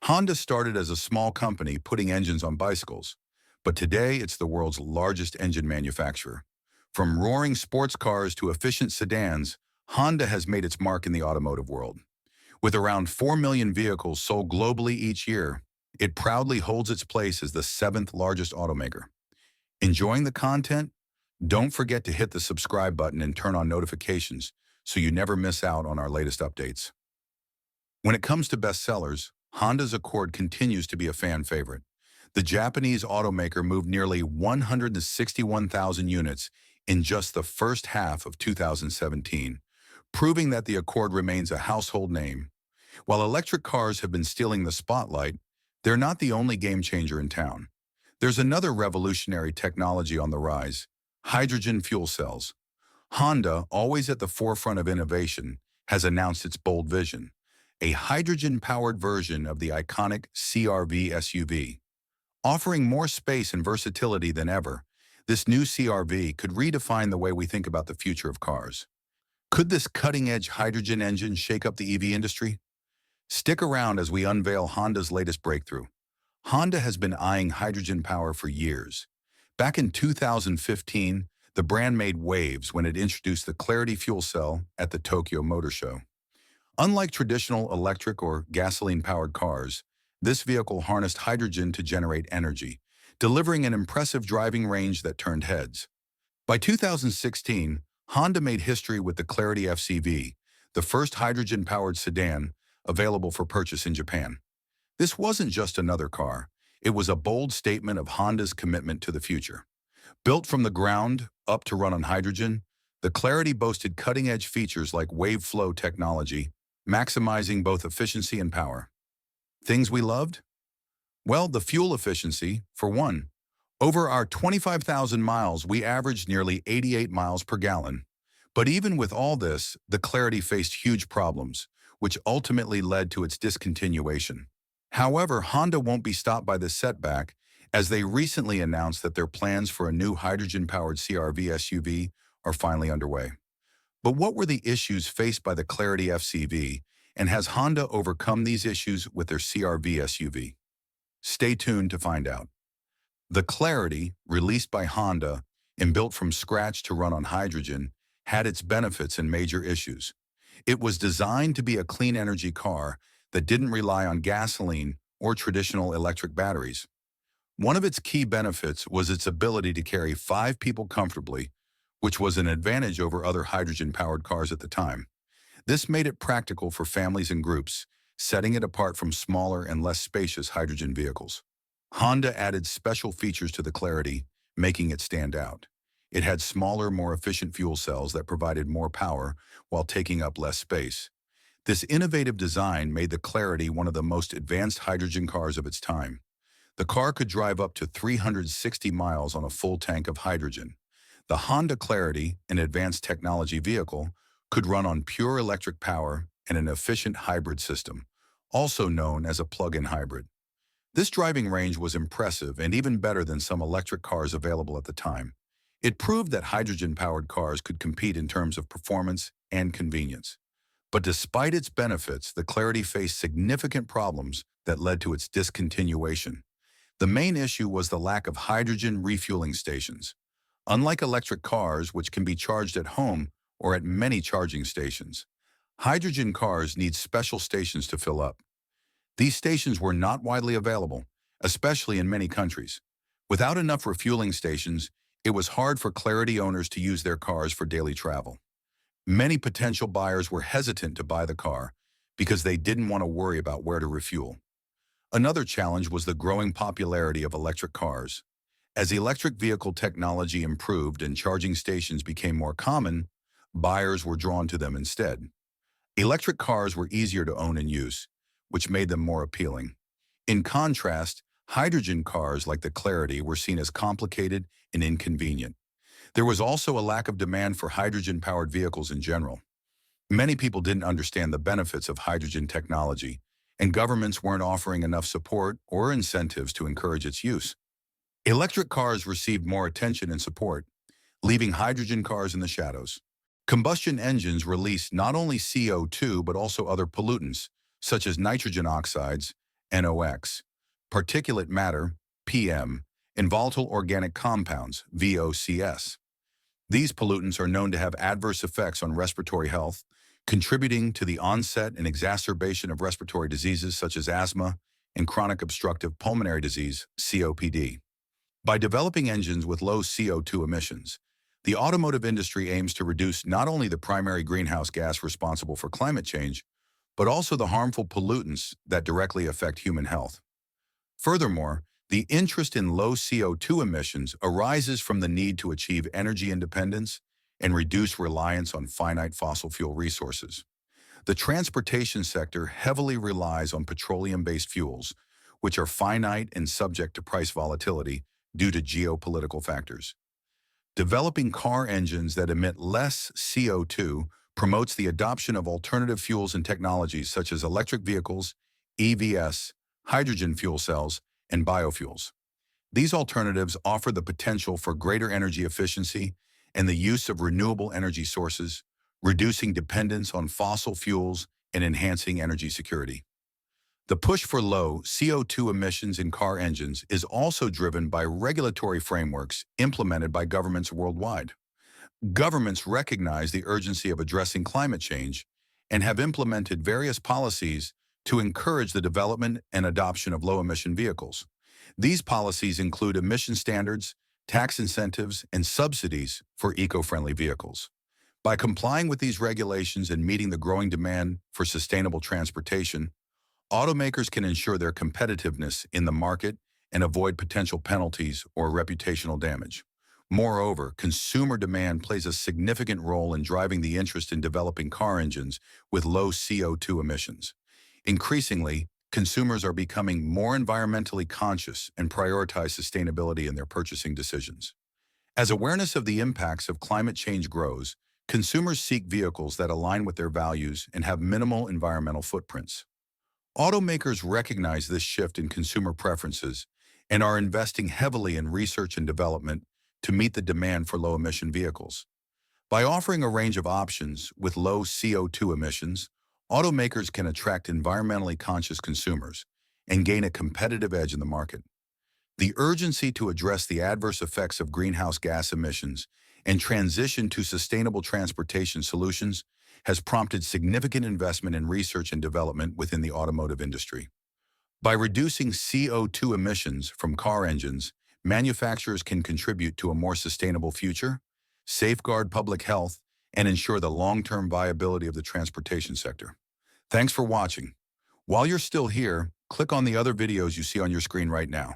Honda started as a small company putting engines on bicycles, but today it's the world's largest engine manufacturer. From roaring sports cars to efficient sedans, Honda has made its mark in the automotive world. With around 4 million vehicles sold globally each year, it proudly holds its place as the seventh largest automaker. Enjoying the content? Don't forget to hit the subscribe button and turn on notifications so you never miss out on our latest updates. When it comes to bestsellers, Honda's Accord continues to be a fan favorite. The Japanese automaker moved nearly 161,000 units in just the first half of 2017, proving that the Accord remains a household name. While electric cars have been stealing the spotlight, they're not the only game changer in town. There's another revolutionary technology on the rise: hydrogen fuel cells. Honda, always at the forefront of innovation, has announced its bold vision: a hydrogen-powered version of the iconic CR-V SUV. Offering more space and versatility than ever, this new CR-V could redefine the way we think about the future of cars. Could this cutting-edge hydrogen engine shake up the EV industry? Stick around as we unveil Honda's latest breakthrough. Honda has been eyeing hydrogen power for years. Back in 2015, the brand made waves when it introduced the Clarity fuel cell at the Tokyo Motor Show. Unlike traditional electric or gasoline-powered cars, this vehicle harnessed hydrogen to generate energy, delivering an impressive driving range that turned heads. By 2016, Honda made history with the Clarity FCV, the first hydrogen-powered sedan available for purchase in Japan. This wasn't just another car. It was a bold statement of Honda's commitment to the future. Built from the ground up to run on hydrogen, the Clarity boasted cutting-edge features like wave flow technology, maximizing both efficiency and power. Things we loved? Well, the fuel efficiency, for one. Over our 25,000 miles, we averaged nearly 88 miles per gallon. But even with all this, the Clarity faced huge problems, which ultimately led to its discontinuation. However, Honda won't be stopped by this setback, as they recently announced that their plans for a new hydrogen-powered CR-V SUV are finally underway. But what were the issues faced by the Clarity FCV, and has Honda overcome these issues with their CR-V SUV? Stay tuned to find out. The Clarity, released by Honda and built from scratch to run on hydrogen, had its benefits and major issues. It was designed to be a clean energy car that didn't rely on gasoline or traditional electric batteries. One of its key benefits was its ability to carry 5 people comfortably, which was an advantage over other hydrogen-powered cars at the time. This made it practical for families and groups, setting it apart from smaller and less spacious hydrogen vehicles. Honda added special features to the Clarity, making it stand out. It had smaller, more efficient fuel cells that provided more power while taking up less space. This innovative design made the Clarity one of the most advanced hydrogen cars of its time. The car could drive up to 360 miles on a full tank of hydrogen. The Honda Clarity, an advanced technology vehicle, could run on pure electric power and an efficient hybrid system, also known as a plug-in hybrid. This driving range was impressive and even better than some electric cars available at the time. It proved that hydrogen-powered cars could compete in terms of performance and convenience. But despite its benefits, the Clarity faced significant problems that led to its discontinuation. The main issue was the lack of hydrogen refueling stations. Unlike electric cars, which can be charged at home or at many charging stations, hydrogen cars need special stations to fill up. These stations were not widely available, especially in many countries. Without enough refueling stations, it was hard for Clarity owners to use their cars for daily travel. Many potential buyers were hesitant to buy the car because they didn't want to worry about where to refuel. Another challenge was the growing popularity of electric cars. As electric vehicle technology improved and charging stations became more common, buyers were drawn to them instead. Electric cars were easier to own and use, which made them more appealing. In contrast, hydrogen cars like the Clarity were seen as complicated and inconvenient. There was also a lack of demand for hydrogen-powered vehicles in general. Many people didn't understand the benefits of hydrogen technology, and governments weren't offering enough support or incentives to encourage its use. Electric cars received more attention and support, leaving hydrogen cars in the shadows. Combustion engines released not only CO2 but also other pollutants, such as nitrogen oxides, NOx, particulate matter, PM, and volatile organic compounds, VOCs. These pollutants are known to have adverse effects on respiratory health, contributing to the onset and exacerbation of respiratory diseases such as asthma and chronic obstructive pulmonary disease, COPD. By developing engines with low CO2 emissions, the automotive industry aims to reduce not only the primary greenhouse gas responsible for climate change, but also the harmful pollutants that directly affect human health. Furthermore, the interest in low CO2 emissions arises from the need to achieve energy independence and reduce reliance on finite fossil fuel resources. The transportation sector heavily relies on petroleum-based fuels, which are finite and subject to price volatility due to geopolitical factors. Developing car engines that emit less CO2 promotes the adoption of alternative fuels and technologies such as electric vehicles, EVs, hydrogen fuel cells, and biofuels. These alternatives offer the potential for greater energy efficiency and the use of renewable energy sources, reducing dependence on fossil fuels and enhancing energy security. The push for low CO2 emissions in car engines is also driven by regulatory frameworks implemented by governments worldwide. Governments recognize the urgency of addressing climate change and have implemented various policies to encourage the development and adoption of low-emission vehicles. These policies include emission standards, tax incentives, and subsidies for eco-friendly vehicles. By complying with these regulations and meeting the growing demand for sustainable transportation, automakers can ensure their competitiveness in the market and avoid potential penalties or reputational damage. Moreover, consumer demand plays a significant role in driving the interest in developing car engines with low CO2 emissions. Increasingly, consumers are becoming more environmentally conscious and prioritize sustainability in their purchasing decisions. As awareness of the impacts of climate change grows, consumers seek vehicles that align with their values and have minimal environmental footprints. Automakers recognize this shift in consumer preferences and are investing heavily in research and development to meet the demand for low-emission vehicles. By offering a range of options with low CO2 emissions, automakers can attract environmentally conscious consumers and gain a competitive edge in the market. The urgency to address the adverse effects of greenhouse gas emissions and transition to sustainable transportation solutions has prompted significant investment in research and development within the automotive industry. By reducing CO2 emissions from car engines, manufacturers can contribute to a more sustainable future, safeguard public health, and ensure the long-term viability of the transportation sector. Thanks for watching. While you're still here, click on the other videos you see on your screen right now.